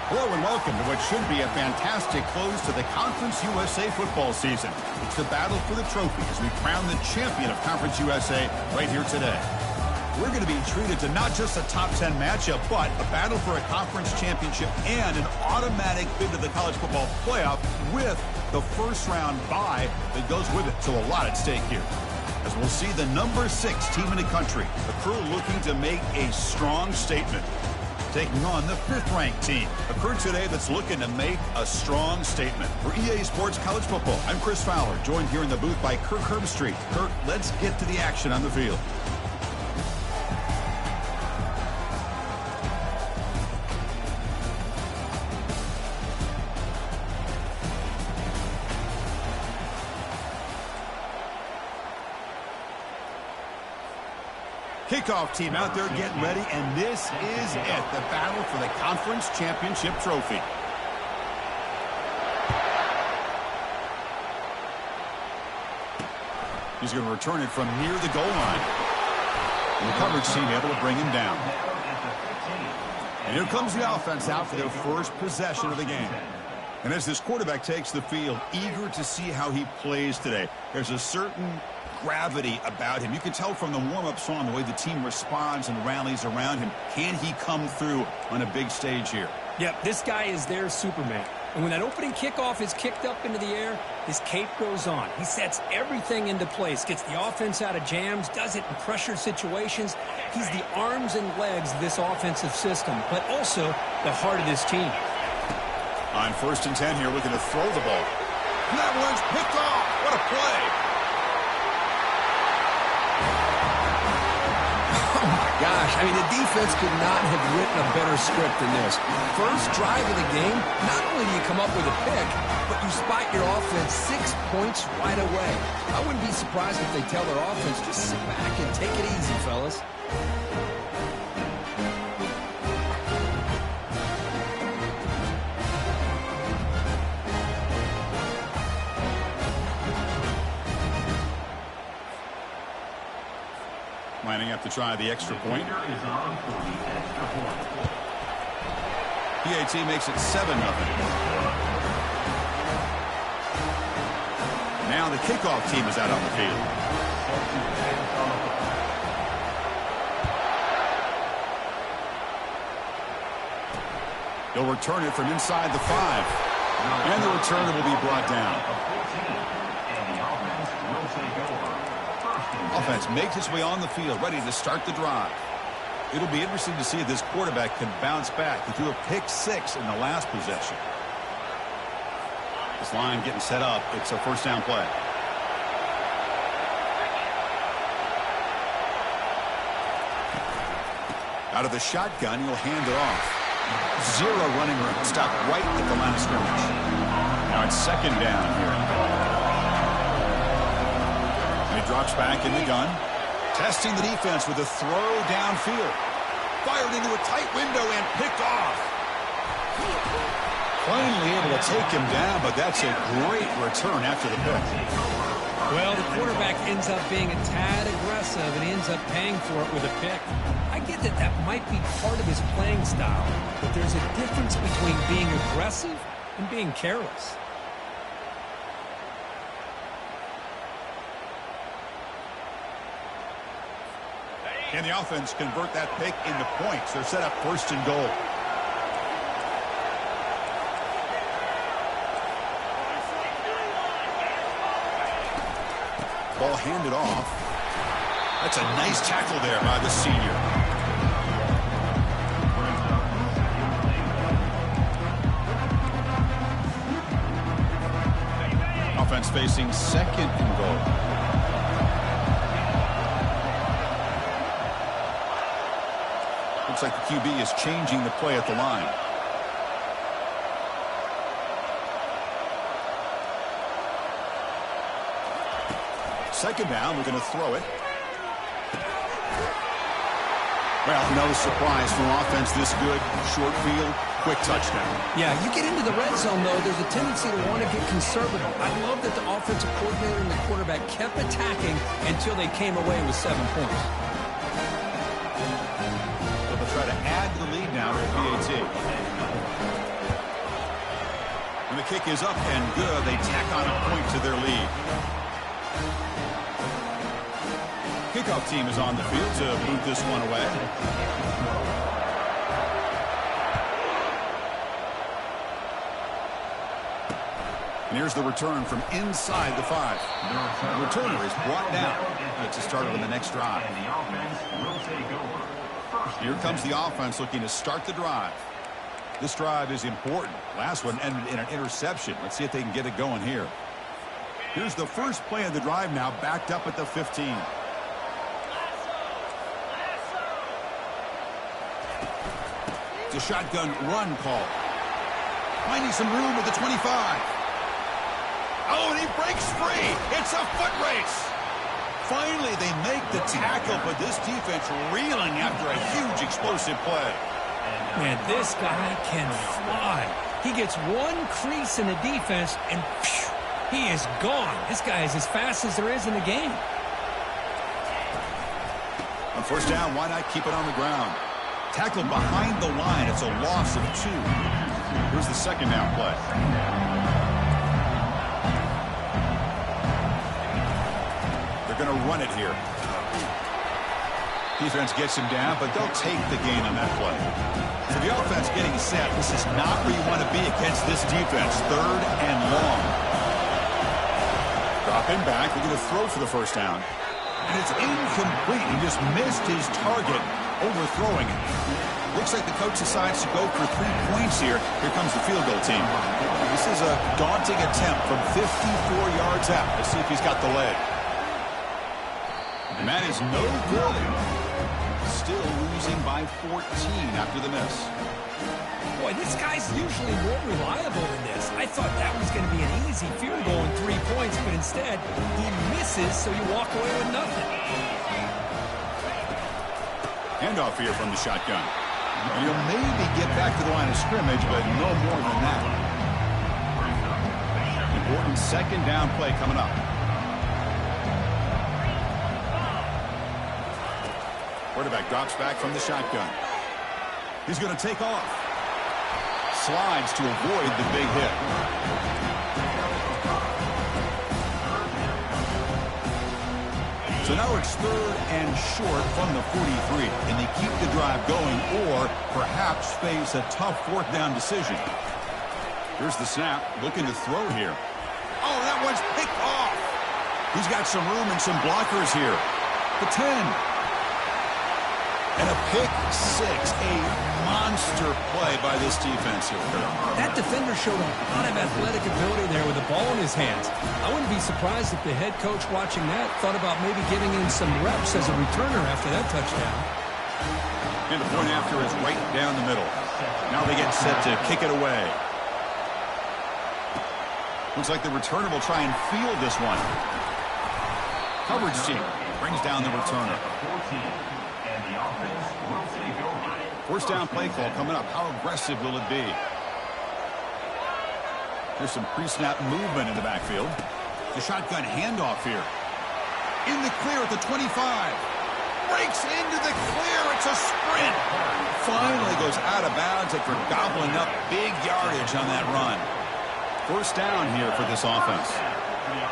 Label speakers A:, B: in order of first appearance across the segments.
A: Hello and welcome to what should be a fantastic close to the Conference USA football season. It's the battle for the trophy as we crown the champion of Conference USA right here today. We're going to be treated to not just a top 10 matchup, but a battle for a conference championship and an automatic bid to the college football playoff with the first round bye that goes with it. So a lot at stake here. As we'll see the number 6 team in the country, the crew looking to make a strong statement. Taking on the 5th-ranked team, a crew today that's looking to make a strong statement. For EA Sports College Football, I'm Chris Fowler, joined here in the booth by Kirk Herbstreit. Kirk, let's get to the action on the field. Kickoff team out there getting ready, and this is it, the battle for the conference championship trophy. He's going to return it from near the goal line. And the coverage team able to bring him down. And here comes the offense out for their first possession of the game. And as this quarterback takes the field, eager to see how he plays today, there's a certain gravity about him. You can tell from the warm-up song the way the team responds and rallies around him. Can he come through on a big stage here?
B: Yep, this guy is their Superman. And when that opening kickoff is kicked up into the air, his cape goes on. He sets everything into place, gets the offense out of jams, does it in pressure situations. He's the arms and legs of this offensive system, but also the heart of this team.
A: On 1st and 10 here, looking to throw the ball. That one's picked off. What a play.
C: Gosh, I mean, the defense could not have written a better script than this. First drive of the game, not only do you come up with a pick, but you spot your offense 6 points right away. I wouldn't be surprised if they tell their offense, just sit back and take it easy, fellas.
A: Lining up to try the extra point. PAT makes it 7-0. Now the kickoff team is out on the field. He'll return it from inside the 5. And the returner will be brought down. Offense makes its way on the field, ready to start the drive. It'll be interesting to see if this quarterback can bounce back. He threw a pick 6 in the last possession. This line getting set up. It's a first down play. Out of the shotgun, he'll hand it off. 0 running room. Stopped right at the line of scrimmage. Now it's 2nd down here. Drops back in the gun. Testing the defense with a throw downfield. Fired into a tight window and picked off. Finally able to take him down, but that's a great return after the pick.
B: Well, the quarterback ends up being a tad aggressive, and he ends up paying for it with a pick. I get that that might be part of his playing style, but there's a difference between being aggressive and being careless.
A: Can the offense convert that pick into points? They're set up 1st and goal. Ball handed off. That's a nice tackle there by the senior. Offense facing 2nd and goal. Looks like the QB is changing the play at the line. Second down, we're going to throw it. Well, no surprise from offense this good. Short field, quick touchdown.
C: Yeah, you get into the red zone, though, there's a tendency to want to get conservative. I love that the offensive coordinator and the quarterback kept attacking until they came away with 7 points.
A: Try to add to the lead now for PAT. kick is up and good. They tack on a point to their lead. Kickoff team is on the field to boot this one away. And here's the return from inside the 5. The returner is brought down. Gets us started on the next drive. Here comes the offense looking to start the drive. This drive is important. Last one ended in an interception. Let's see if they can get it going here. Here's the first play of the drive now, backed up at the 15. It's a shotgun run call. Finding some room with the 25. Oh, and he breaks free. It's a foot race. Finally, they make the tackle, but this defense reeling after a huge explosive play.
B: Man, this guy can fly. He gets one crease in the defense, and phew, he is gone. This guy is as fast as there is in the game.
A: On first down, why not keep it on the ground? Tackled behind the line. It's a loss of 2. Here's the second down play. They're going to run it here. Defense gets him down, but they'll take the gain on that play. So the offense getting set. This is not where you want to be against this defense. 3rd and long. Drop him back. We're going to throw for the first down. And it's incomplete. He just missed his target, overthrowing it. Looks like the coach decides to go for 3 points here. Here comes the field goal team. This is a daunting attempt from 54 yards out. Let's see if he's got the leg. And that is no good. Still losing by 14 after the miss.
B: Boy, this guy's usually more reliable than this. I thought that was going to be an easy field goal and 3 points, but instead, he misses, so you walk away with nothing.
A: Handoff here from the shotgun. And he'll maybe get back to the line of scrimmage, but no more than that. Important second down play coming up. Quarterback drops back from the shotgun. He's going to take off. Slides to avoid the big hit. So now it's 3rd and short from the 43. And they keep the drive going or perhaps face a tough 4th down decision. Here's the snap. Looking to throw here. Oh, that one's picked off. He's got some room and some blockers here. The 10. And a pick 6, a monster play by this defense here.
B: That defender showed a lot of athletic ability there with the ball in his hands. I wouldn't be surprised if the head coach watching that thought about maybe giving in some reps as a returner after that touchdown.
A: And the point after is right down the middle. Now they get set to kick it away. Looks like the returner will try and field this one. Coverage team brings down the returner. First down play call coming up. How aggressive will it be? There's some pre-snap movement in the backfield. The shotgun handoff here. In the clear at the 25. Breaks into the clear. It's a sprint. Finally goes out of bounds after gobbling up big yardage on that run. First down here for this offense.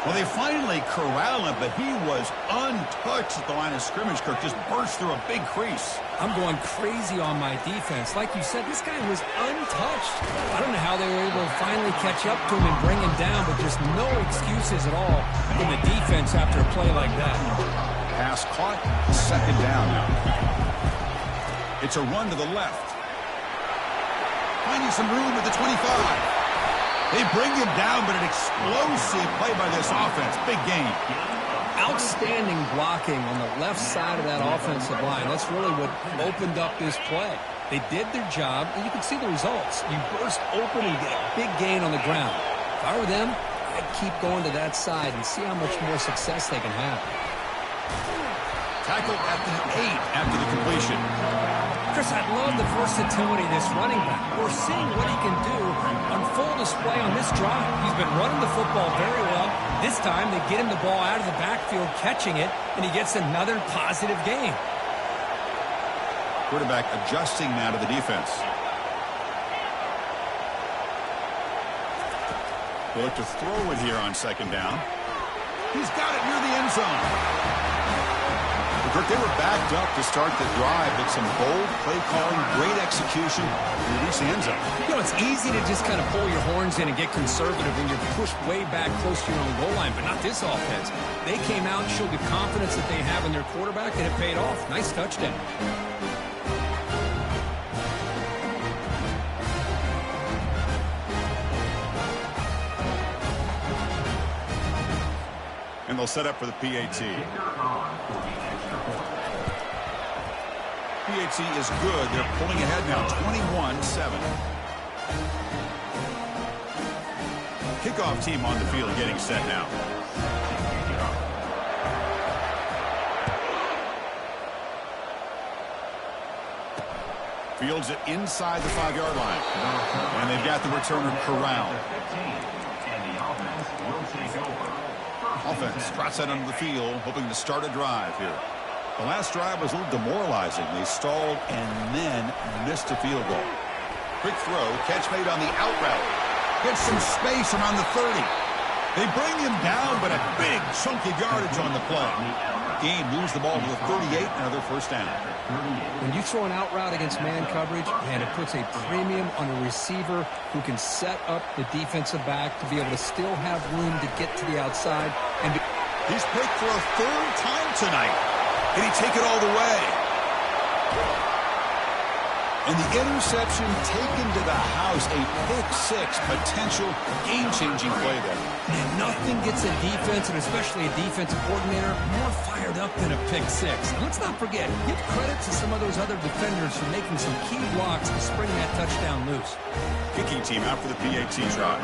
A: Well, they finally corral him, but he was untouched at the line of scrimmage. Kirk just burst through a big crease.
B: I'm going crazy on my defense. Like you said, this guy was untouched. I don't know how they were able to finally catch up to him and bring him down, but just no excuses at all from the defense after a play like that.
A: Pass caught, second down now. It's a run to the left. Finding some room at the 25. They bring him down, but an explosive play by this offense. Big gain.
B: Outstanding blocking on the left side of that offensive line. That's really what opened up this play. They did their job, and you can see the results. You burst open and get a big gain on the ground. If I were them, I'd keep going to that side and see how much more success they can have.
A: Tackled at the 8 after the completion.
B: Chris, I love the versatility of this running back. We're seeing what he can do on full display on this drive. He's been running the football very well. This time, they get him the ball out of the backfield, catching it, and he gets another positive gain.
A: Quarterback adjusting now to the defense. They look to throw it here on second down. He's got it near the end zone. They were backed up to start the drive, but some bold play calling, great execution, and reach the end zone.
B: You know, it's easy to just kind of pull your horns in and get conservative when you're pushed way back close to your own goal line, but not this offense. They came out and showed the confidence that they have in their quarterback, and it paid off. Nice touchdown.
A: And they'll set up for the PAT. PAT is good. They're pulling ahead now, 21-7. Kickoff team on the field getting set now. Fields it inside the 5-yard line. And they've got the returner corralled. Offense trots out onto the field, hoping to start a drive here. The last drive was a little demoralizing. They stalled and then missed a field goal. Quick throw, catch made on the out route. Gets some space around the 30. They bring him down, but a big chunk of yardage on the play. Game moves the ball to the 38, another first down.
B: When you throw an out route against man coverage, man, it puts a premium on a receiver who can set up the defensive back to be able to still have room to get to the outside. And
A: he's picked for a third time tonight. Did he take it all the way? And the interception taken to the house, a pick-6 potential game-changing play there.
B: And nothing gets a defense, and especially a defensive coordinator, more fired up than a pick-6. And let's not forget, give credit to some of those other defenders for making some key blocks to spring that touchdown loose.
A: Kicking team out for the PAT try.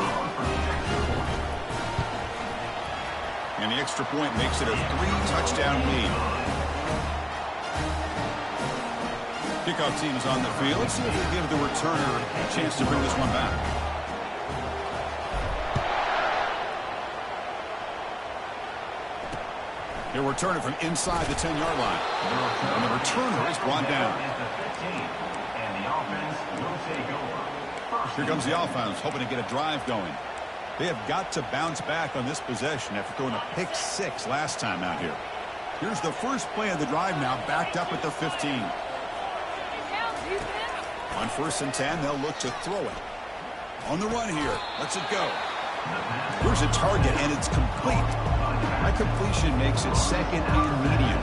A: And the extra point makes it a 3-touchdown lead. Kickoff team is on the field. Let's see if they give the returner a chance to bring this one back. They'll return it from inside the 10-yard line. And the returner is brought down. Here comes the offense, hoping to get a drive going. They have got to bounce back on this possession after throwing a pick-6 last time out here. Here's the first play of the drive now, backed up at the 15. On 1st and 10, they'll look to throw it. On the run here, lets it go. Here's a target, and it's complete. That completion makes it second and medium.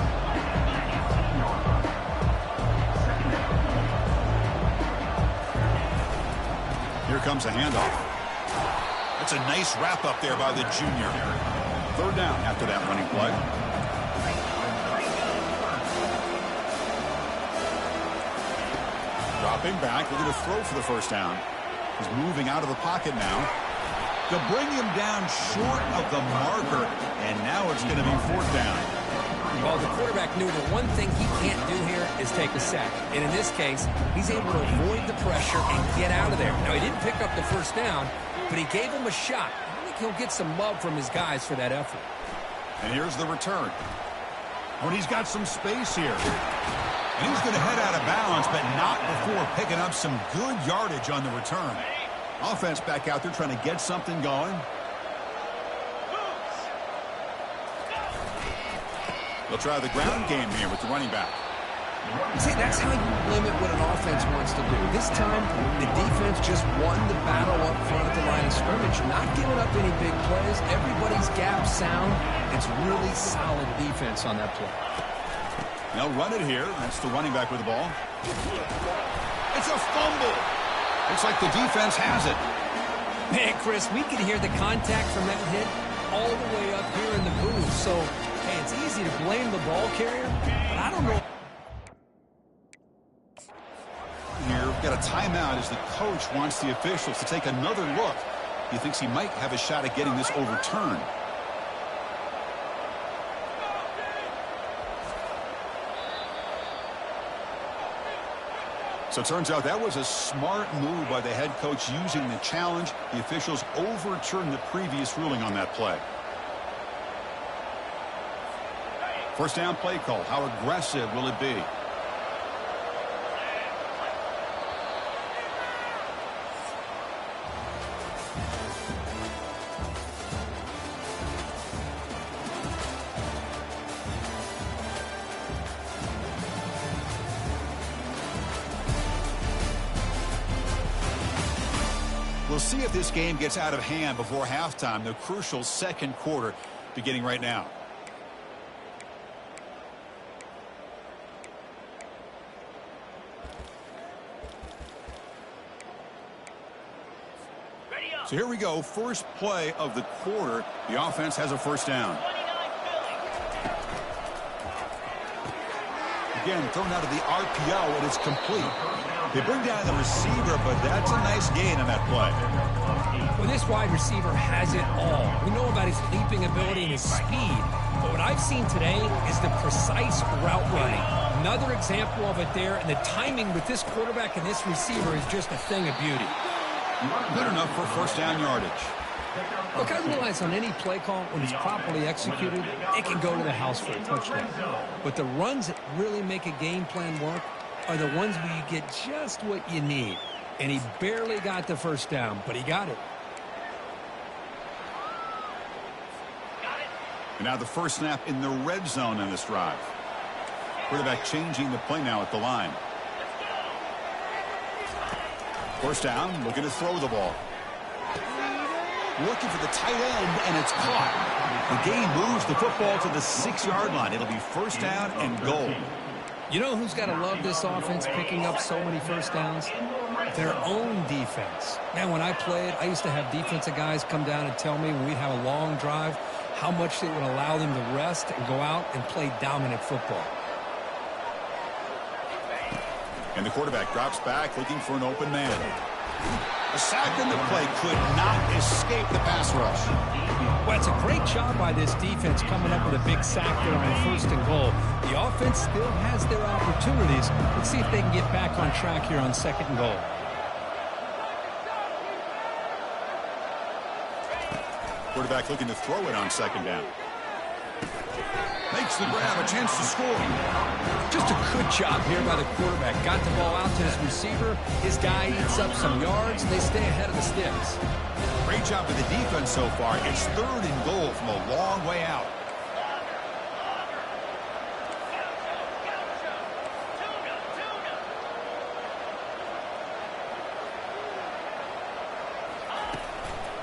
A: Here comes a handoff. That's a nice wrap up there by the junior. Third down after that running play. Dropping back, we're going to throw for the first down. He's moving out of the pocket now. They'll bring him down short of the marker, and now it's going to be 4th down.
B: Well, the quarterback knew the one thing he can't do here is take a sack. And in this case, he's able to avoid the pressure and get out of there. Now, he didn't pick up the first down, but he gave him a shot. I think he'll get some love from his guys for that effort.
A: And here's the return. Oh, and he's got some space here. And he's going to head out of bounds, but not before picking up some good yardage on the return. Offense back out there trying to get something going. They'll try the ground game here with the running back.
C: See, that's how you limit what an offense wants to do. This time, the defense just won the battle up front at the line of scrimmage. Not giving up any big plays. Everybody's gap sound. It's really solid defense on that play.
A: They'll run it here. That's the running back with the ball. It's a fumble. Looks like the defense has it.
B: Man, Chris, we could hear the contact from that hit all the way up here in the booth. So, hey, it's easy to blame the ball carrier, but I don't know.
A: Here, we've got a timeout as the coach wants the officials to take another look. He thinks he might have a shot at getting this overturned. So it turns out that was a smart move by the head coach using the challenge. The officials overturned the previous ruling on that play. First down play call. How aggressive will it be? We'll see if this game gets out of hand before halftime, the crucial second quarter beginning right now. So here we go, first play of the quarter. The offense has a first down. Again, thrown out of the RPO, and it's complete. They bring down the receiver, but that's a nice gain on that play.
B: Well, this wide receiver has it all. We know about his leaping ability and his speed, but what I've seen today is the precise route running. Another example of it there, and the timing with this quarterback and this receiver is just a thing of beauty.
A: Good enough for first down yardage.
B: Look, I realize on any play call, when it's properly executed, it can go to the house for a touchdown. But the runs that really make a game plan work are the ones where you get just what you need. And he barely got the first down, but he got it.
A: And now the first snap in the red zone on this drive. Quarterback changing the play now at the line. First down, looking to throw the ball. Looking for the tight end, and it's caught. The game moves the football to the 6-yard line. It'll be first down and goal.
B: You know who's got to love this offense picking up so many first downs? Their own defense. Man, when I played, I used to have defensive guys come down and tell me when we'd have a long drive how much it would allow them to rest and go out and play dominant football.
A: And the quarterback drops back looking for an open man. A sack in the play could not escape the pass rush.
B: Well, it's a great job by this defense coming up with a big sack there on first and goal. The offense still has their opportunities. Let's see if they can get back on track here on second and goal.
A: Quarterback looking to throw it on second down. Makes the grab, a chance to score.
B: Just a good job here by the quarterback. Got the ball out to his receiver. His guy eats up some yards. They stay ahead of the sticks.
A: Great job by the defense so far. It's third and goal from a long way out.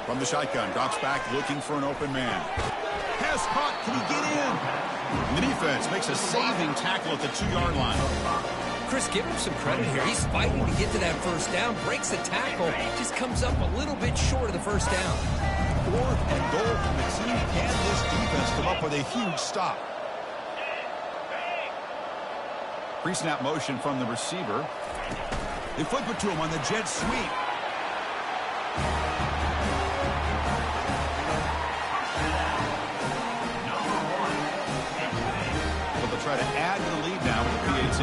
A: From the shotgun, drops back looking for an open man. Pass caught, can he get in? And the defense makes a saving tackle at the 2-yard line.
B: Chris, give him some credit here. He's fighting to get to that first down, breaks the tackle, just comes up a little bit short of the first down.
A: Fourth and goal from the team. Can this defense come up with a huge stop? Pre-snap motion from the receiver. They flip it to him on the jet sweep. Try to add to the lead now with the PAT.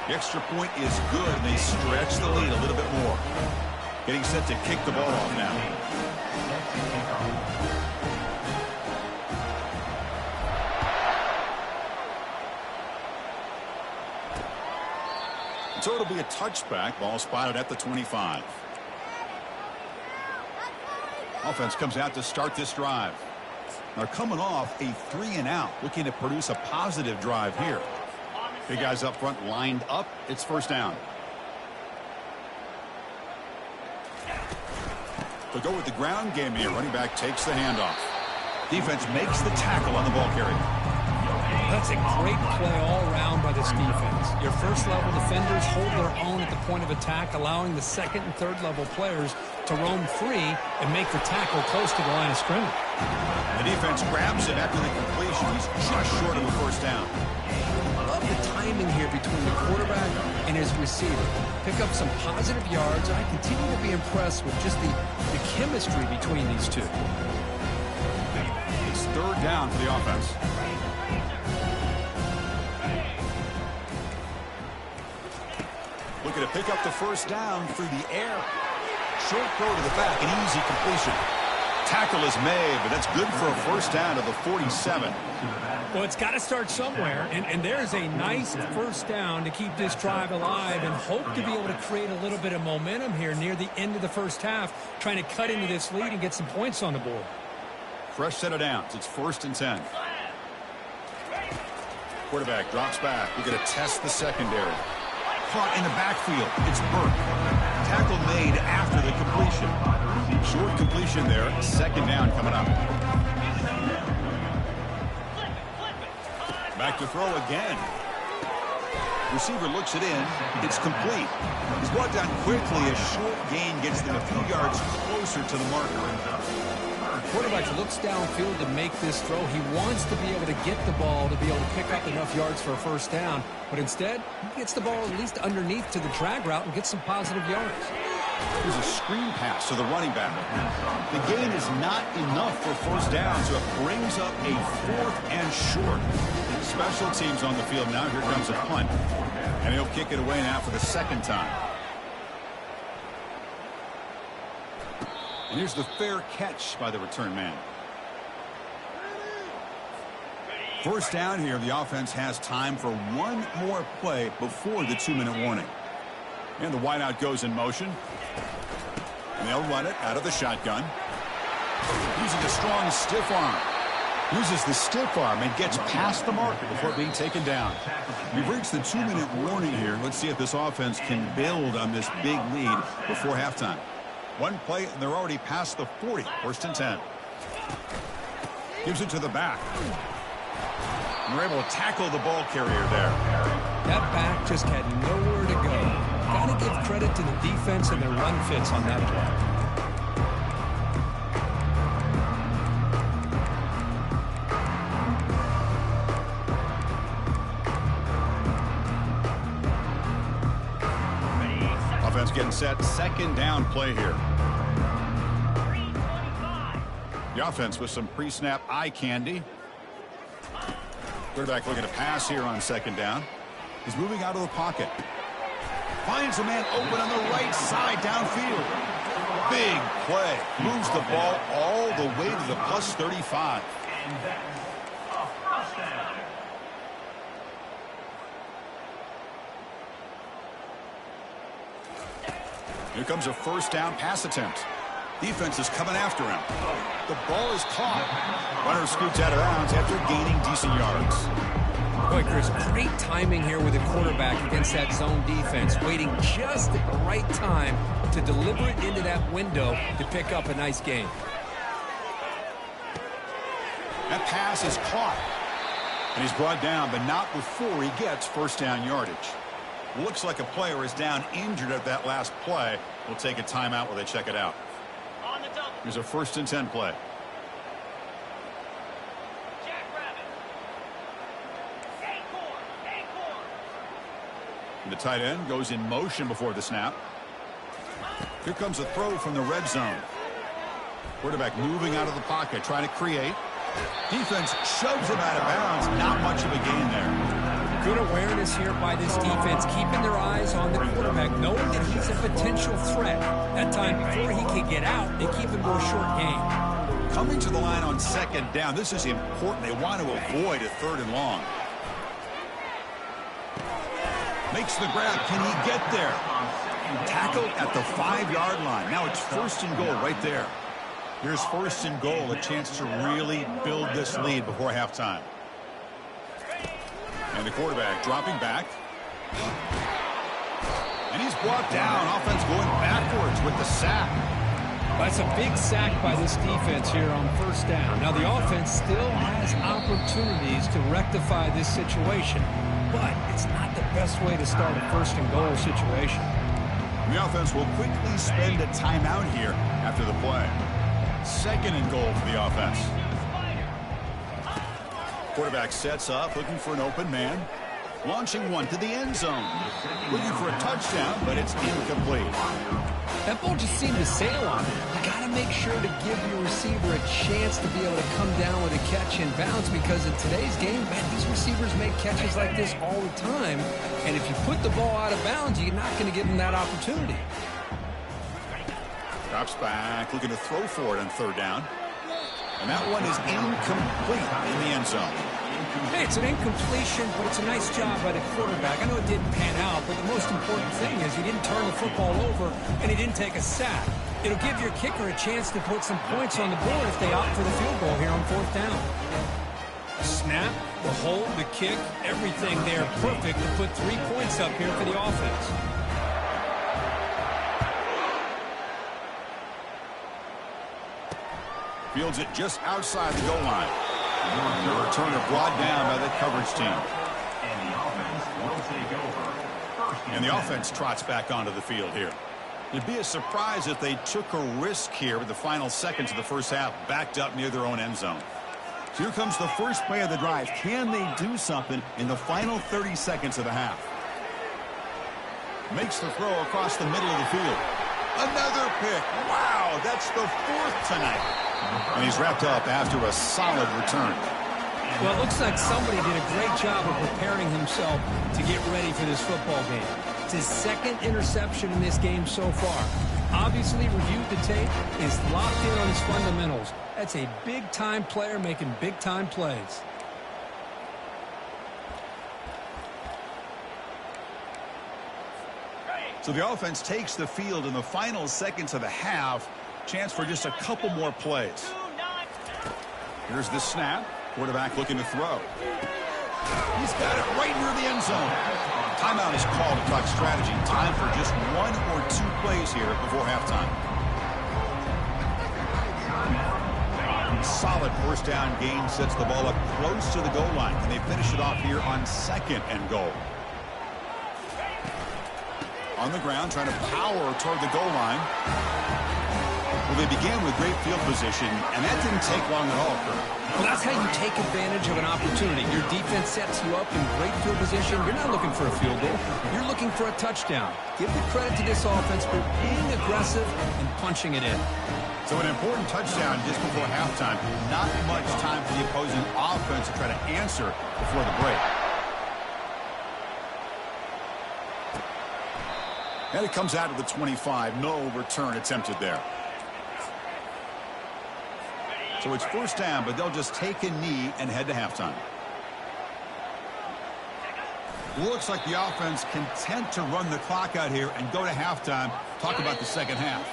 A: The extra point is good, and they stretch the lead a little bit more. Getting set to kick the ball off now. And so it'll be a touchback. Ball spotted at the 25. Offense comes out to start this drive. They're coming off a 3-and-out, looking to produce a positive drive here. Big guys up front lined up. It's first down. They'll go with the ground game here. Running back takes the handoff. Defense makes the tackle on the ball carrier.
B: That's a great play all around by this defense. Your first-level defenders hold their own at the point of attack, allowing the second and third-level players to roam free and make the tackle close to the line of scrimmage.
A: The defense grabs it after the completion. He's just short of a first down.
B: I love the timing here between the quarterback and his receiver. Pick up some positive yards, and I continue to be impressed with just the chemistry between these two.
A: It's third down for the offense. Looking to pick up the first down through the air. Short throw to the back, an easy completion. Tackle is made, but that's good for a first down to the 47.
B: Well, it's got to start somewhere, and there's a nice first down to keep this drive alive and hope to be able to create a little bit of momentum here near the end of the first half, trying to cut into this lead and get some points on the board.
A: Fresh set of downs. It's first and 10. Quarterback drops back. We're going to test the secondary. caught in the backfield. It's Burke. Tackle made after the completion. Short completion there. Second down coming up. Back to throw again. Receiver looks it in. It's complete. He's brought down quickly. A short gain gets them a few yards closer to the marker.
B: The quarterback looks downfield to make this throw. He wants to be able to get the ball to be able to pick up enough yards for a first down. But instead, he gets the ball at least underneath to the drag route and gets some positive yards.
A: There's a screen pass to the running back. The gain is not enough for first down, so it brings up a 4th and short. Special teams on the field now. Here comes a punt. And he'll kick it away now for the second time. And here's the fair catch by the return man. First down here. The offense has time for one more play before the 2-minute warning. And the wideout goes in motion. And they'll run it out of the shotgun. Using a strong stiff arm. Uses the stiff arm and gets past the marker before being taken down. We've reached the 2-minute warning here. Let's see if this offense can build on this big lead before halftime. One play, and they're already past the 40. 1st and 10. Gives it to the back. And they're able to tackle the ball carrier there.
B: That back just had nowhere to go. Got to give credit to the defense and their run fits on that play.
A: Offense getting set. Second down play here. The offense with some pre-snap eye candy. Quarterback looking to pass here on second down. He's moving out of the pocket. Finds a man open on the right side downfield. Big play. Moves the ball all the way to the plus 35. Here comes a first down pass attempt. Defense is coming after him. The ball is caught. Runner scoots out of bounds after gaining decent yards.
B: Boy, Chris, great timing here with the quarterback against that zone defense, waiting just at the right time to deliver it into that window to pick up a nice gain.
A: That pass is caught. And he's brought down, but not before he gets first down yardage. Looks like a player is down injured at that last play. We'll take a timeout while they check it out. Here's a 1st and 10 play. And the tight end goes in motion before the snap. Here comes a throw from the red zone. Quarterback moving out of the pocket, trying to create. Defense shoves him out of bounds. Not much of a gain there.
B: Good awareness here by this defense, keeping their eyes on the quarterback, knowing that he's a potential threat. That time before he can get out, they keep him to a short gain.
A: Coming to the line on second down, this is important. They want to avoid a 3rd and long. Makes the grab. Can he get there? Tackled at the 5-yard line. Now it's 1st and goal right there. Here's 1st and goal, a chance to really build this lead before halftime. And the quarterback dropping back. And he's brought down. Offense going backwards with the sack.
B: That's a big sack by this defense here on first down. Now the offense still has opportunities to rectify this situation, but it's not the best way to start a 1st and goal situation.
A: The offense will quickly spend a timeout here after the play. 2nd and goal for the offense. Quarterback sets up, looking for an open man. Launching one to the end zone. Looking for a touchdown, but it's incomplete.
B: That ball just seemed to sail on him. You got to make sure to give your receiver a chance to be able to come down with a catch in bounds, because in today's game, man, these receivers make catches like this all the time. And if you put the ball out of bounds, you're not going to give them that opportunity.
A: Drops back, looking to throw for it on 3rd down. And that one is incomplete in the end zone.
B: Hey, it's an incompletion, but it's a nice job by the quarterback. I know it didn't pan out, but the most important thing is he didn't turn the football over and he didn't take a sack. It'll give your kicker a chance to put some points on the board if they opt for the field goal here on 4th down. Snap, the hold, the kick, everything there perfect to put 3 points up here for the offense.
A: Fields it just outside the goal line. The returner brought down by the coverage team.
D: And the offense will take over.
A: And the offense trots back onto the field here. It'd be a surprise if they took a risk here with the final seconds of the first half backed up near their own end zone. So here comes the first play of the drive. Can they do something in the final 30 seconds of the half? Makes the throw across the middle of the field. Another pick. Wow, that's the 4th tonight. And he's wrapped up after a solid return.
B: Well, it looks like somebody did a great job of preparing himself to get ready for this football game. It's his 2nd interception in this game so far. Obviously reviewed the tape, is locked in on his fundamentals. That's a big-time player making big-time plays.
A: So the offense takes the field in the final seconds of the half. Chance for just a couple more plays. Here's the snap. Quarterback looking to throw. He's got it right near the end zone. Timeout is called to talk strategy. Time for just 1 or 2 plays here before halftime. Solid first down gain sets the ball up close to the goal line. Can they finish it off here on 2nd and goal? On the ground, trying to power toward the goal line. Well, they began with great field position, and that didn't take long at all, Kurt.
B: Well, that's how you take advantage of an opportunity. Your defense sets you up in great field position. You're not looking for a field goal. You're looking for a touchdown. Give the credit to this offense for being aggressive and punching it in.
A: So an important touchdown just before halftime. Not much time for the opposing offense to try to answer before the break. And it comes out of the 25. No return attempted there. So it's first down, but they'll just take a knee and head to halftime. Looks like the offense content to run the clock out here and go to halftime. Talk about the second half.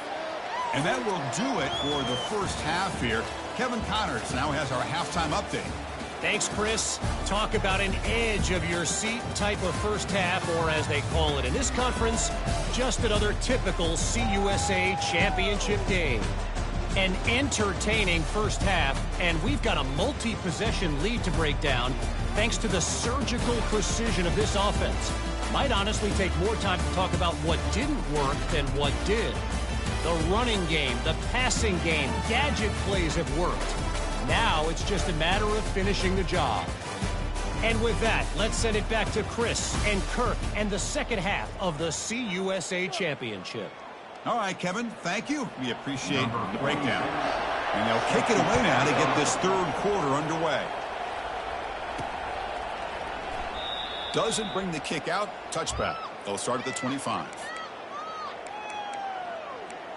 A: And that will do it for the first half here. Kevin Connors now has our halftime update.
E: Thanks, Chris. Talk about an edge of your seat type of first half, or as they call it in this conference, just another typical CUSA championship game. An entertaining first half, and we've got a multi-possession lead to break down thanks to the surgical precision of this offense. Might honestly take more time to talk about what didn't work than what did. The running game, the passing game, gadget plays have worked. Now it's just a matter of finishing the job. And with that, let's send it back to Chris and Kirk and the second half of the CUSA Championship.
A: All right, Kevin, thank you. We appreciate the breakdown. And they'll kick it away now to get this third quarter underway. Doesn't bring the kick out. Touchback. They'll start at the 25.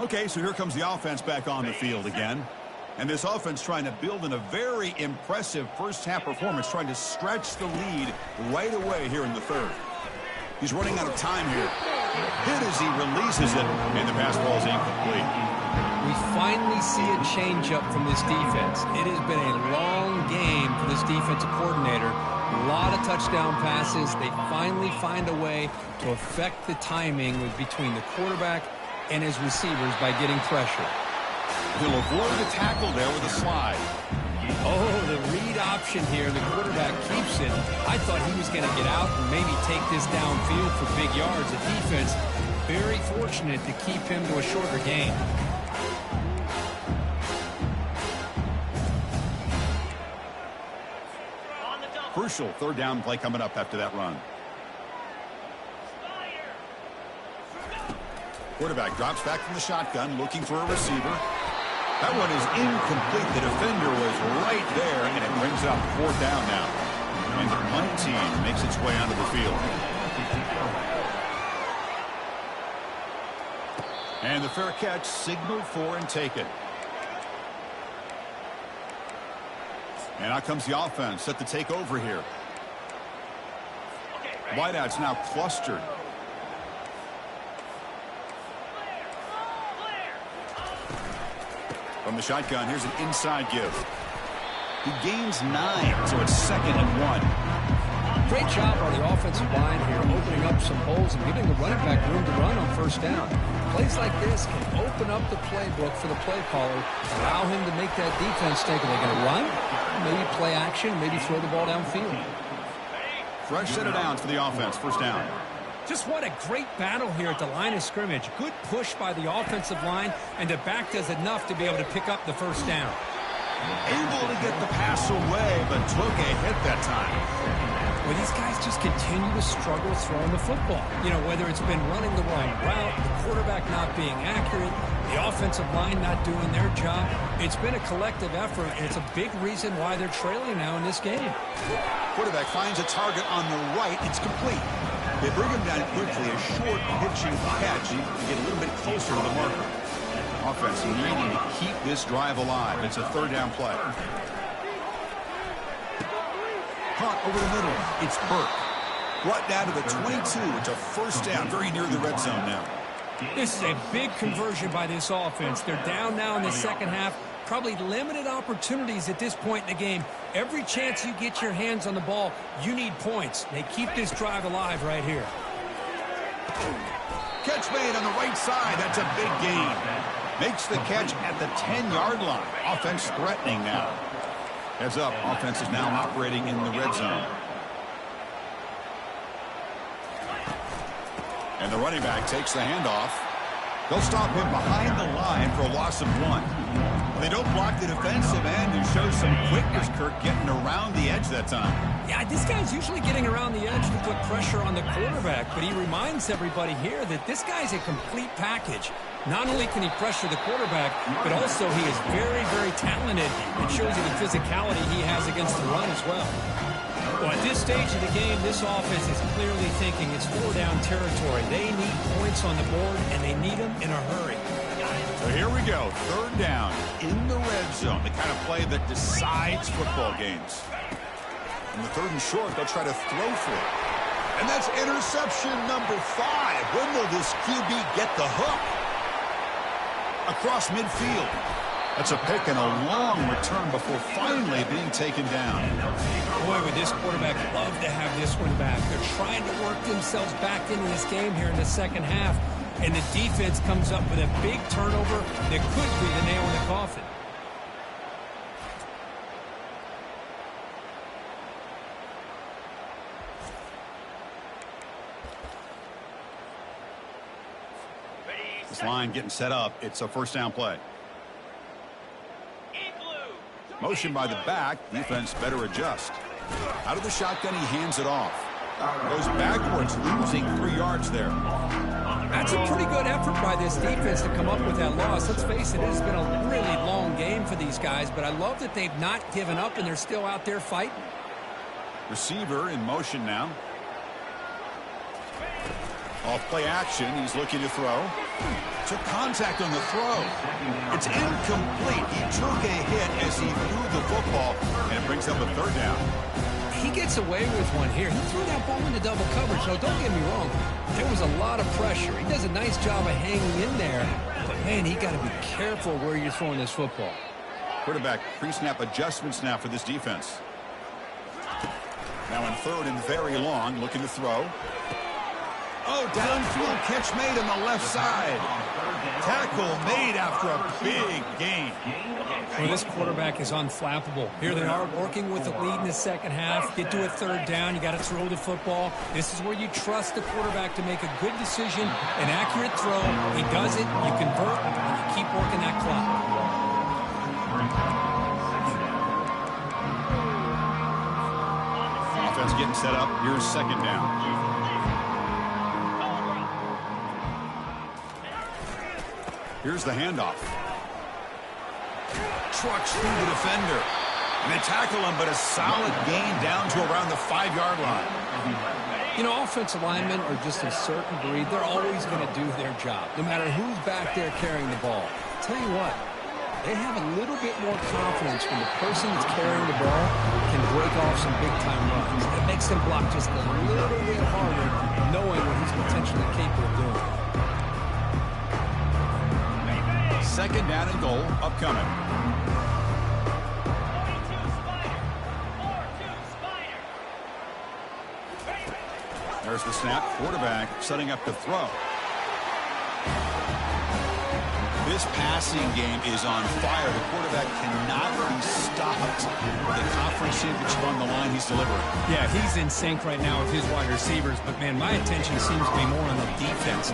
A: Okay, so here comes the offense back on the field again. And this offense trying to build in a very impressive first-half performance, trying to stretch the lead right away here in the third. He's running out of time here. Hit as he releases it, and the pass ball is incomplete.
B: We finally see a change-up from this defense. It has been a long game for this defensive coordinator. A lot of touchdown passes. They finally find a way to affect the timing between the quarterback and his receivers by getting pressure.
A: He'll avoid the tackle there with a slide.
B: Oh, the read option here. The quarterback keeps it. I thought he was going to get out and maybe take this downfield for big yards. The defense very fortunate to keep him to a shorter gain.
A: Crucial third down play coming up after that run. Quarterback drops back from the shotgun, looking for a receiver. That one is incomplete. The defender was right there, and it brings up fourth down now. And the punt team makes its way onto the field. And the fair catch signaled for and taken. And out comes the offense set to take over here. Wideouts now clustered. From the shotgun, here's an inside give. He gains 9, so it's 2nd and 1.
B: Great job on the offensive line here, opening up some holes and giving the running back room to run on first down. Plays like this can open up the playbook for the play caller, allow him to make that defense think, are they going to run? Maybe play action, maybe throw the ball downfield.
A: Fresh set of downs for the offense, first down.
B: Just what a great battle here at the line of scrimmage. Good push by the offensive line, and the back does enough to be able to pick up the first down.
A: Able to get the pass away, but took a hit that time.
B: Well, these guys just continue to struggle throwing the football. You know, whether it's been running the wrong route, the quarterback not being accurate, the offensive line not doing their job. It's been a collective effort, and it's a big reason why they're trailing now in this game.
A: Quarterback finds a target on the right. It's complete. They bring him down quickly, a short pitching catch to get a little bit closer to the marker. Offense needing to keep this drive alive. It's a 3rd down play. Hunt over the middle. It's Burke. Brought down to the 22. It's a first down, very near the red zone now.
B: This is a big conversion by this offense. They're down now in the second half. Probably limited opportunities at this point in the game. Every chance you get your hands on the ball, you need points. They keep this drive alive right here.
A: Catch made on the right side. That's a big gain. Makes the catch at the 10-yard line. Offense threatening now. Heads up, offense is now operating in the red zone. And the running back takes the handoff. They'll stop him behind the line for a loss of 1. They don't block the defensive end, who shows some quickness, Kirk, getting around the edge that time.
B: Yeah, this guy's usually getting around the edge to put pressure on the quarterback, but he reminds everybody here that this guy's a complete package. Not only can he pressure the quarterback, but also he is very, very talented. It shows you the physicality he has against the run as well. Well, at this stage of the game, this offense is clearly thinking it's 4-down territory. They need points on the board, and they need them in a hurry.
A: So here we go, 3rd down in the red zone, the kind of play that decides football games. In the 3rd and short, they'll try to throw for it. And that's interception number 5. When will this QB get the hook? Across midfield. That's a pick and a long return before finally being taken down.
B: Boy, would this quarterback love to have this one back. They're trying to work themselves back into this game here in the second half. And the defense comes up with a big turnover that could be the nail in the coffin.
A: This line getting set up. It's a 1st down play. Motion by the back. Defense better adjust. Out of the shotgun, he hands it off. Goes backwards, losing 3 yards there.
B: That's a pretty good effort by this defense to come up with that loss. Let's face it, it has been a really long game for these guys, but I love that they've not given up and they're still out there fighting.
A: Receiver in motion now. Off play action, he's looking to throw. Took contact on the throw. It's incomplete. He took a hit as he threw the football, and it brings up a 3rd down.
B: He gets away with one here. He threw that ball into double coverage. So don't get me wrong. There was a lot of pressure. He does a nice job of hanging in there. But, man, he got to be careful where you're throwing this football.
A: Quarterback pre-snap adjustments now for this defense. Now in 3rd and very long, looking to throw. Oh, downfield catch made on the left side. Tackle made after a big gain.
B: Well, this quarterback is unflappable. Here they are working with the lead in the second half. Get to a 3rd down. You got to throw the football. This is where you trust the quarterback to make a good decision, an accurate throw. He does it. You convert, and you keep working that clock.
A: Offense getting set up. Here's 2nd down. Here's the handoff. Trucks through the defender. And they tackle him, but a solid gain down to around the 5-yard line.
B: You know, offensive linemen are just a certain breed. They're always going to do their job, no matter who's back there carrying the ball. Tell you what, they have a little bit more confidence when the person that's carrying the ball can break off some big-time runs. It makes them block just a little bit harder, knowing what he's potentially capable of doing.
A: 2nd down and goal, upcoming. There's the snap. Quarterback setting up to throw. This passing game is on fire. The quarterback cannot be stopped. With the conference championship on the line, he's delivering.
B: Yeah, he's in sync right now with his wide receivers. But, man, my attention seems to be more on the defense.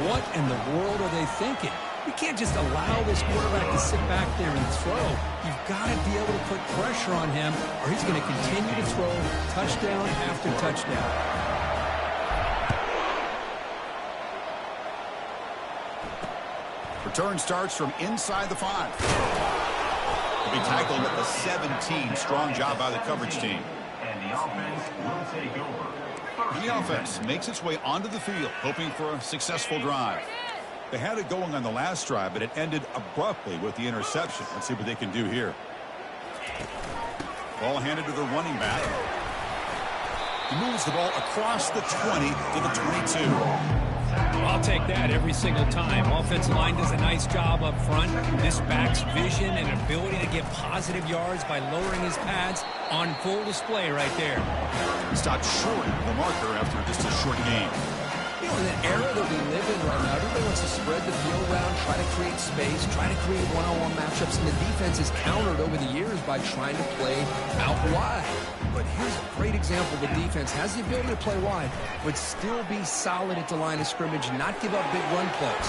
B: What in the world are they thinking? You can't just allow this quarterback to sit back there and throw. You've got to be able to put pressure on him, or he's going to continue to throw touchdown after touchdown.
A: Return starts from inside the 5. To be tackled at the 17. Strong job by the coverage team.
D: And the offense will take over.
A: The offense makes its way onto the field, hoping for a successful drive. They had it going on the last drive, but it ended abruptly with the interception. Let's see what they can do here. Ball handed to the running back. He moves the ball across the 20 to the 22.
B: I'll take that every single time. Offensive line does a nice job up front. This back's vision and ability to get positive yards by lowering his pads on full display right there.
A: Stopped short of the marker after just a short game.
C: You know, in the era that we live in right now, everybody wants to spread the field around, try to create space, try to create one-on-one matchups, and the defense is countered over the years by trying to play out wide. But here's a great example. The defense has the ability to play wide, but still be solid at the line of scrimmage, not give up big run plays.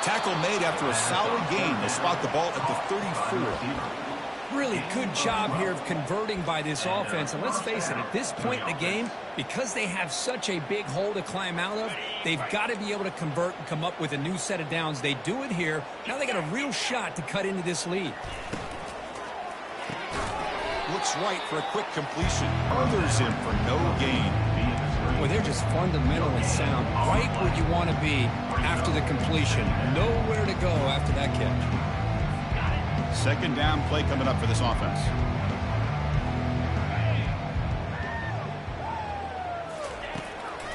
A: Tackle made after a solid game. They spot the ball at the 34.
B: Really good job here of converting by this offense. And let's face it, at this point in the game, because they have such a big hole to climb out of, they've got to be able to convert and come up with a new set of downs. They do it here. Now they got a real shot to cut into this lead.
A: Looks right for a quick completion. Others in for no gain.
B: Well, they're just fundamentally sound. Right where you want to be after the completion. Nowhere to go after that catch.
A: Second down play coming up for this offense.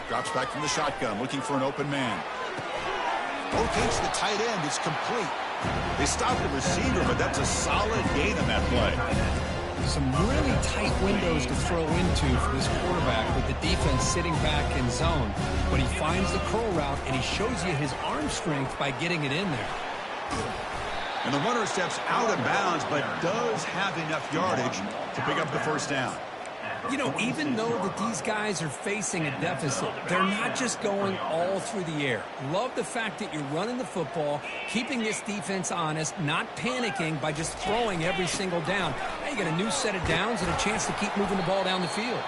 A: Drops back from the shotgun, looking for an open man. Locates the tight end. It's complete. They stopped the receiver, but that's a solid gain on that play.
B: Some really tight windows to throw into for this quarterback with the defense sitting back in zone. But he finds the curl route, and he shows you his arm strength by getting it in there.
A: And the runner steps out of bounds, but does have enough yardage to pick up the first down.
B: You know, even though that these guys are facing a deficit, they're not just going all through the air. Love the fact that you're running the football, keeping this defense honest, not panicking by just throwing every single down. Now you got a new set of downs and a chance to keep moving the ball down the field.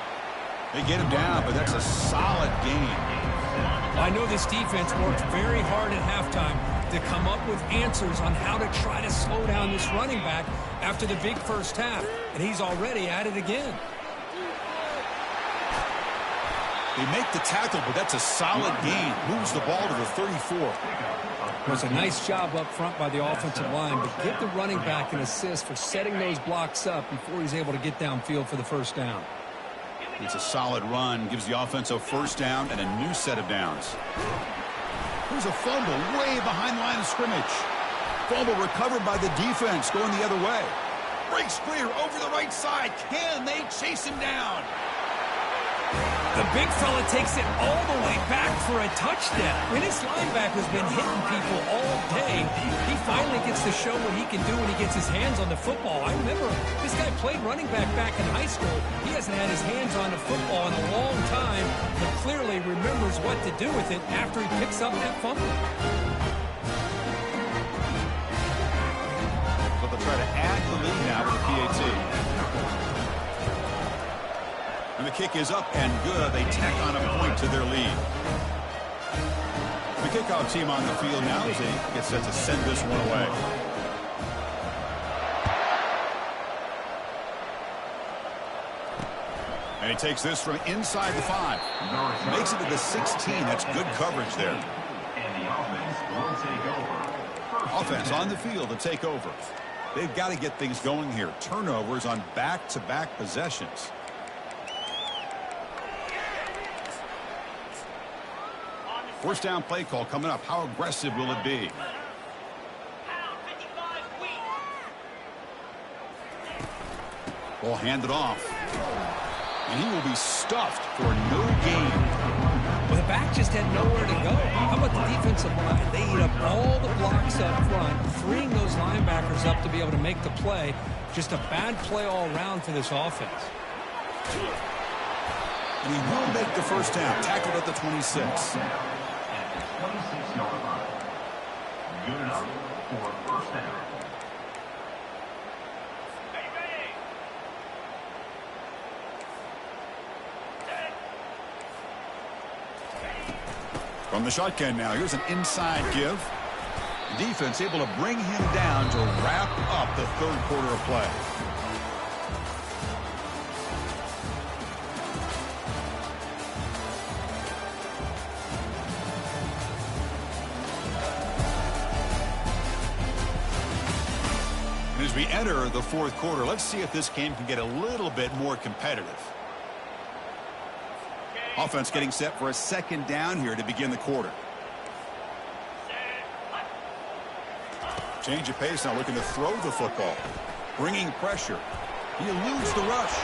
A: They get him down, but that's a solid gain.
B: I know this defense worked very hard at halftime to come up with answers on how to try to slow down this running back after the big first half, and he's already at it again.
A: They make the tackle, but that's a solid gain. Moves the ball to the 34.
B: It was a nice job up front by the offensive line, but give the running back an assist for setting those blocks up before he's able to get downfield for the first down.
A: It's a solid run, gives the offense a first down and a new set of downs. Here's a fumble way behind the line of scrimmage. Fumble recovered by the defense, going the other way. Breaks clear over the right side. Can they chase him down?
B: The big fella takes it all the way back for a touchdown. When his linebacker's been hitting people all day, he finally gets to show what he can do when he gets his hands on the football. I remember this guy played running back in high school. He hasn't had his hands on the football in a long time, but clearly remembers what to do with it after he picks up that fumble.
A: But they'll try to add the lead now with the PAT. And the kick is up and good. They tack on a point to their lead. The kickoff team on the field now as they get set to send this one away. And he takes this from inside the 5. Makes it to the 16. That's good coverage there.
D: And the offense will take over.
A: Offense on the field to take over. They've got to get things going here. Turnovers on back-to-back possessions. First down play call coming up. How aggressive will it be? Ball handed off. And he will be stuffed for no gain.
B: back just had nowhere to go. How about the defensive line? They eat up all the blocks up front, freeing those linebackers up to be able to make the play. Just a bad play all around for this offense.
A: And he will make the first down. Tackled at the 26.
D: 26 yard line. Good enough for first down.
A: From the shotgun now, here's an inside give. Defense able to bring him down to wrap up the third quarter of play. And as we enter the fourth quarter, let's see if this game can get a little bit more competitive. Offense getting set for a second down here to begin the quarter. Change of pace now, looking to throw the football. Bringing pressure. He eludes the rush.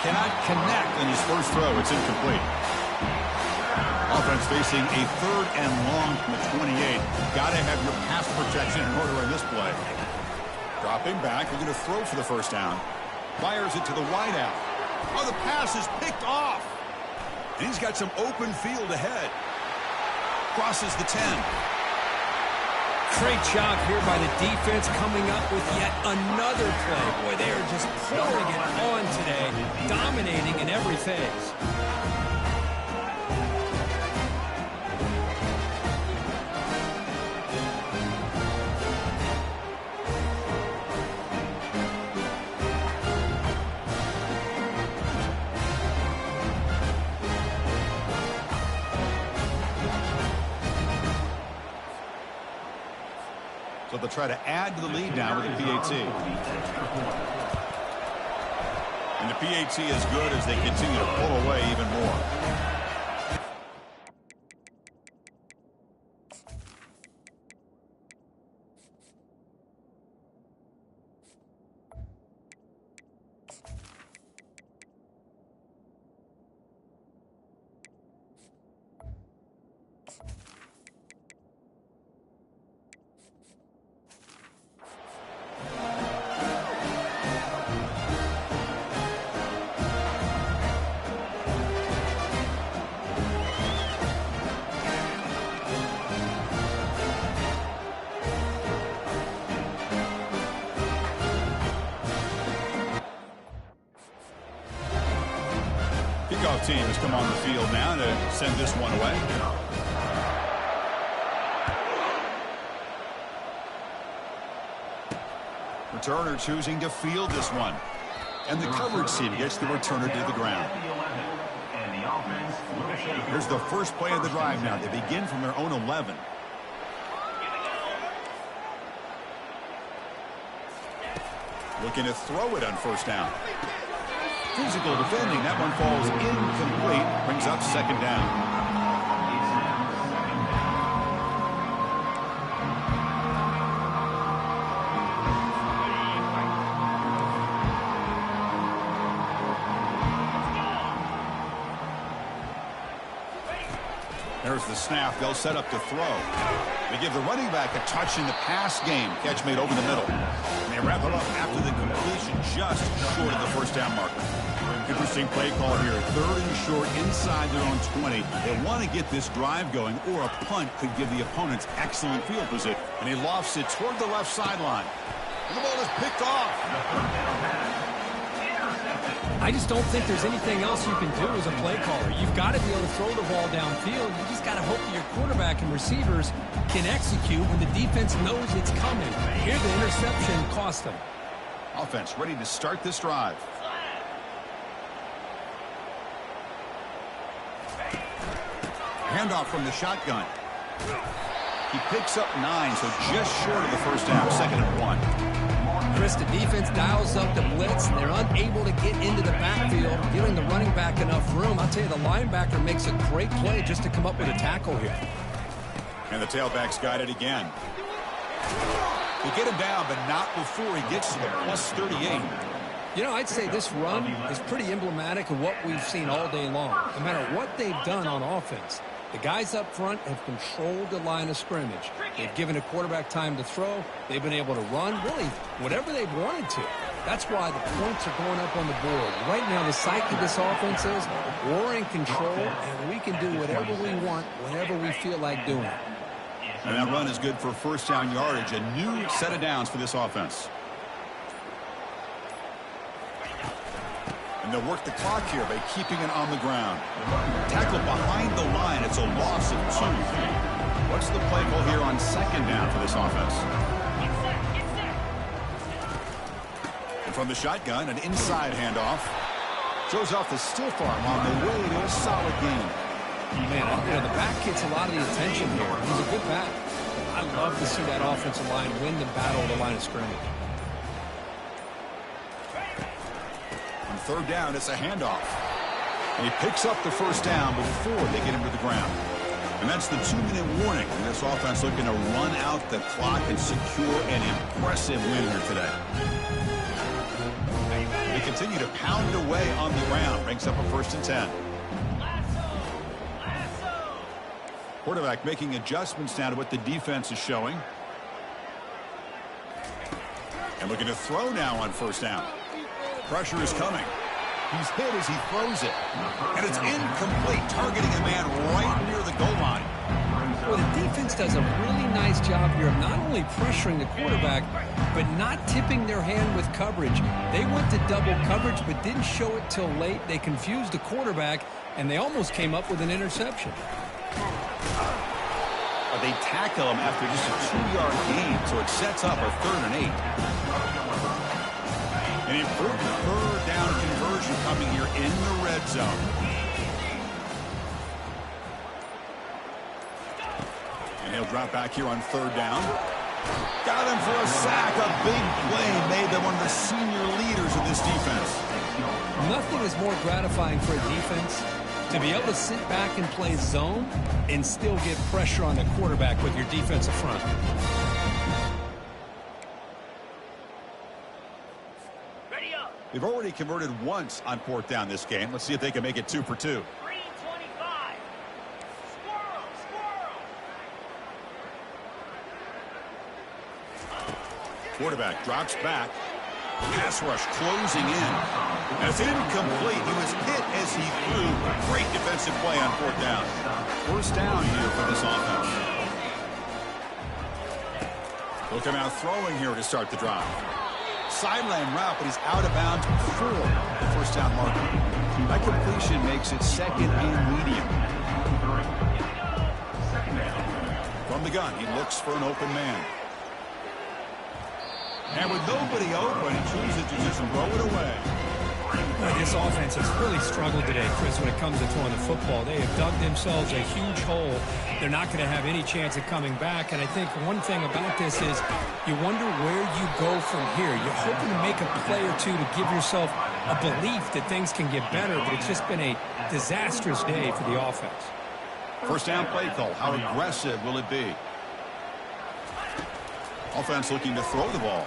A: Cannot connect in his first throw. It's incomplete. Offense facing a third and long from the 28. Got to have your pass protection in order in this play. Dropping back, looking to throw for the first down. Fires it to the wideout. Oh, the pass is picked off. And he's got some open field ahead. Crosses the 10.
B: Great job here by the defense coming up with yet another play. Boy, they are just pouring it on today, dominating in every phase.
A: So they'll try to add to the lead now with the PAT. And the PAT is good as they continue to pull away even more. Kickoff team has come on the field now to send this one away. Returner choosing to field this one. And the coverage team gets the returner to the ground. Here's the first play of the drive now. They begin from their own 11. Looking to throw it on first down. Physical defending. That one falls incomplete. Brings up second down. There's the snap. They'll set up to throw. They give the running back a touch in the pass game. Catch made over the middle. And they wrap it up after the completion, just short of the first down marker. Interesting play call here. Third and short inside their own 20. They want to get this drive going, or a punt could give the opponents excellent field position. And he lofts it toward the left sideline. And the ball is picked off.
B: I just don't think there's anything else you can do as a play caller. You've got to be able to throw the ball downfield. You just got to hope that your quarterback and receivers can execute when the defense knows it's coming. Here, the interception cost them.
A: Offense ready to start this drive. Handoff from the shotgun. He picks up 9, so just short of the first down, second and 1.
B: Chris, the defense dials up the blitz. They're unable to get into the backfield, giving the running back enough room. I'll tell you, the linebacker makes a great play just to come up with a tackle here.
A: And the tailback's got it again. They get him down, but not before he gets to the plus 38.
B: You know, I'd say this run is pretty emblematic of what we've seen all day long. No matter what they've done on offense, the guys up front have controlled the line of scrimmage. They've given a quarterback time to throw. They've been able to run, really, whatever they've wanted to. That's why the points are going up on the board. Right now, the psyche of this offense is we're in control, and we can do whatever we want whenever we feel like doing it.
A: And that run is good for first down yardage. A new set of downs for this offense. And they'll work the clock here by keeping it on the ground. Tackle behind the line. It's a loss of 2. What's the play call here on second down for this offense? And from the shotgun, an inside handoff. Shows off the stiff arm on the way to a solid gain.
B: Man, you know, the back gets a lot of the attention here. He's a good back. I love to see that offensive line win the battle of the line of scrimmage.
A: On third down, it's a handoff. And he picks up the first down before they get him to the ground. And that's the 2-minute warning. And this offense looking to run out the clock and secure an impressive win here today. They continue to pound away on the ground. Brings up a 1st and 10. Quarterback making adjustments now to what the defense is showing. And looking to throw now on first down. Pressure is coming. He's hit as he throws it. And it's incomplete, targeting a man right near the goal line.
B: Well, the defense does a really nice job here of not only pressuring the quarterback, but not tipping their hand with coverage. They went to double coverage, but didn't show it till late. They confused the quarterback, and they almost came up with an interception.
A: They tackle him after just a 2-yard gain, so it sets up a 3rd and 8. An improved 3rd down conversion coming here in the red zone. And he'll drop back here on 3rd down. Got him for a sack. A big play made them one of the senior leaders of this defense.
B: Nothing is more gratifying for a defense to be able to sit back and play zone and still get pressure on the quarterback with your defensive front.
D: Ready up.
A: They've already converted once on 4th down this game. Let's see if they can make it 2 for 2.
D: 3:25. Squirrel.
A: Quarterback drops back. Pass rush closing in. As incomplete. He was hit as he threw. Great defensive play on 4th down. First down here for this offense. They'll come out throwing here to start the drive. Sideline route, but he's out of bounds before the first down marker. That completion makes it 2nd and medium. From the gun, he looks for an open man. And with nobody open, he chooses to just throw it away.
B: Well, this offense has really struggled today, Chris, when it comes to throwing the football. They have dug themselves a huge hole. They're not going to have any chance of coming back. And I think one thing about this is you wonder where you go from here. You're hoping to make a play or two to give yourself a belief that things can get better, but it's just been a disastrous day for the offense.
A: First down play call. How aggressive will it be? Offense looking to throw the ball.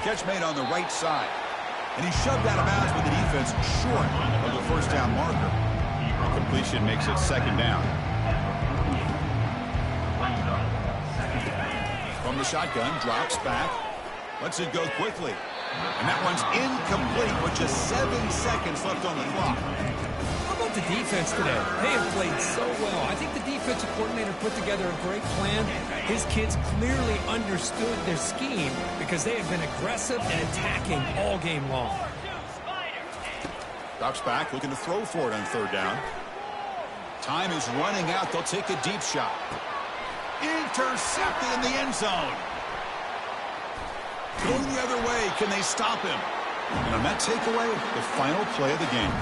A: Catch made on the right side. And he shoved out of bounds with the defense short of the first down marker. The completion makes it 2nd down. From the shotgun, drops back. Lets it go quickly. And that one's incomplete with just 7 seconds left on the clock.
B: How about the defense today? They have played so well. I think the defensive coordinator put together a great plan. His kids clearly understood their scheme because they have been aggressive and attacking all game long.
A: Drops back, looking to throw for it on 3rd down. Time is running out. They'll take a deep shot. Intercepted in the end zone. Going the other way. Can they stop him? And on that takeaway, the final play of the game.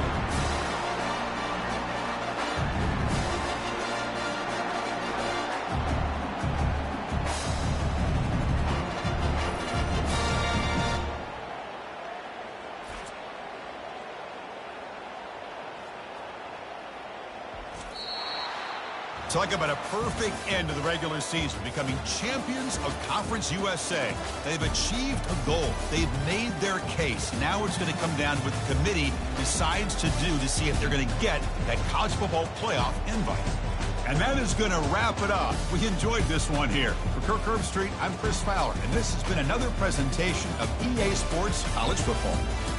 A: Talk about a perfect end to the regular season, becoming champions of Conference USA. They've achieved a goal. They've made their case. Now it's going to come down to what the committee decides to do to see if they're going to get that college football playoff invite. And that is going to wrap it up. We enjoyed this one here. For Kirk Herbstreit, I'm Chris Fowler, and this has been another presentation of EA Sports College Football.